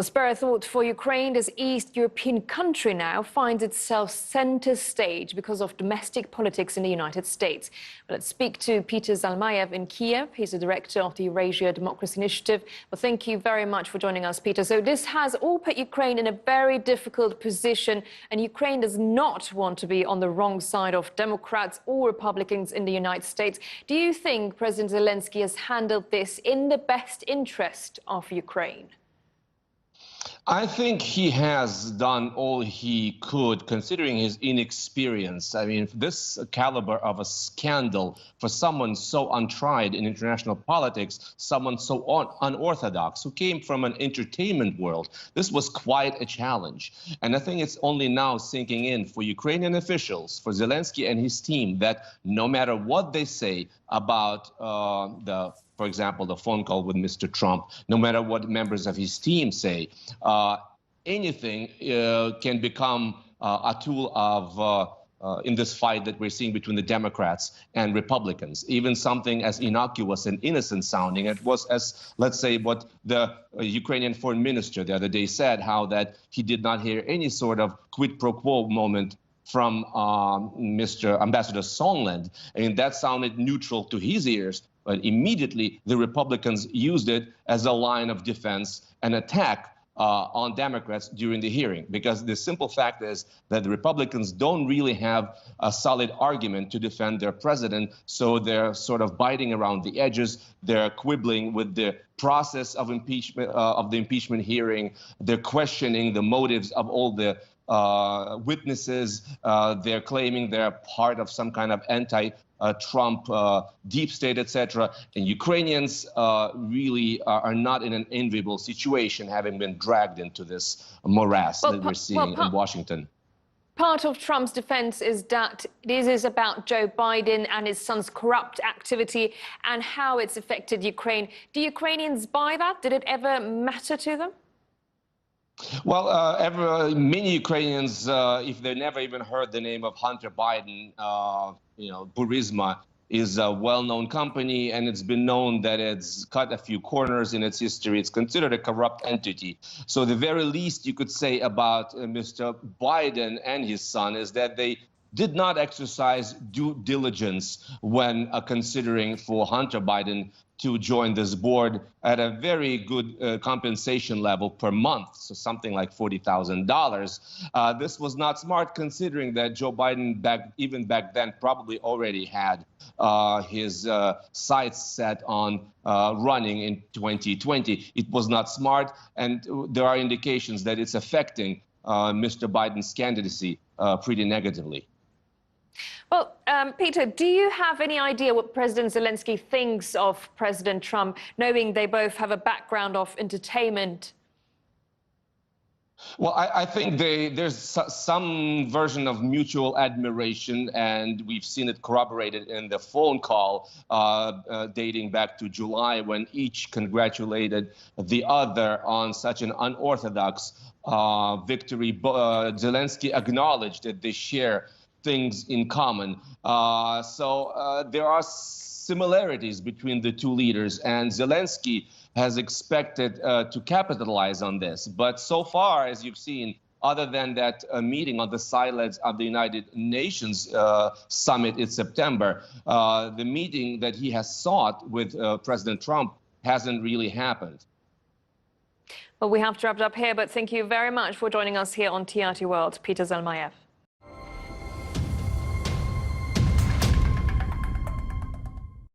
A spare thought for Ukraine, this East European country now finds itself center stage because of domestic politics in the United States. Let's speak to Peter Zalmayev in Kiev. He's the director of the Eurasia Democracy Initiative. Well, thank you very much for joining us, Peter. So this has all put Ukraine in a very difficult position, and Ukraine does not want to be on the wrong side of Democrats or Republicans in the United States. Do you think President Zelensky has handled this in the best interest of Ukraine? I think he has done all he could, considering his inexperience. I mean, this caliber of a scandal for someone so untried in international politics, someone so unorthodox, who came from an entertainment world, this was quite a challenge. And I think it's only now sinking in for Ukrainian officials, for Zelensky and his team, that no matter what they say about for example, the phone call with Mr. Trump, no matter what members of his team say, anything can become a tool of in this fight that we're seeing between the Democrats and Republicans. Even something as innocuous and innocent sounding, it was as, let's say, what the Ukrainian foreign minister the other day said, how that he did not hear any sort of quid pro quo moment from Mr. Ambassador Sondland. I mean, that sounded neutral to his ears, but immediately the Republicans used it as a line of defense and attack on Democrats during the hearing, because the simple fact is that the Republicans don't really have a solid argument to defend their president, so they're sort of biting around the edges. They're quibbling with the process of impeachment, of the impeachment hearing. They're questioning the motives of all the witnesses. They're claiming they're part of some kind of anti-Trump deep state, etc. And Ukrainians really are not in an enviable situation, having been dragged into this morass that we're seeing in Washington. Part of Trump's defense is that this is about Joe Biden and his son's corrupt activity and how it's affected Ukraine. Do Ukrainians buy that? Did it ever matter to them? Well, many Ukrainians, if they never even heard the name of Hunter Biden, Burisma is a well-known company, and it's been known that it's cut a few corners in its history. It's considered a corrupt entity. So the very least you could say about Mr. Biden and his son is that they did not exercise due diligence when considering for Hunter Biden to join this board at a very good compensation level per month, so something like $40,000. This was not smart, considering that Joe Biden, even back then, probably already had his sights set on running in 2020. It was not smart, and there are indications that it's affecting Mr. Biden's candidacy pretty negatively. Well, Peter, do you have any idea what President Zelensky thinks of President Trump, knowing they both have a background of entertainment? Well, I think there's some version of mutual admiration, and we've seen it corroborated in the phone call dating back to July, when each congratulated the other on such an unorthodox victory. Zelensky acknowledged that they share things in common. So there are similarities between the two leaders, and Zelensky has expected to capitalize on this. But so far, as you've seen, other than that meeting on the sidelines of the United Nations summit in September, the meeting that he has sought with President Trump hasn't really happened. Well, we have to wrap it up here, but thank you very much for joining us here on TRT World. Peter Zalmayev.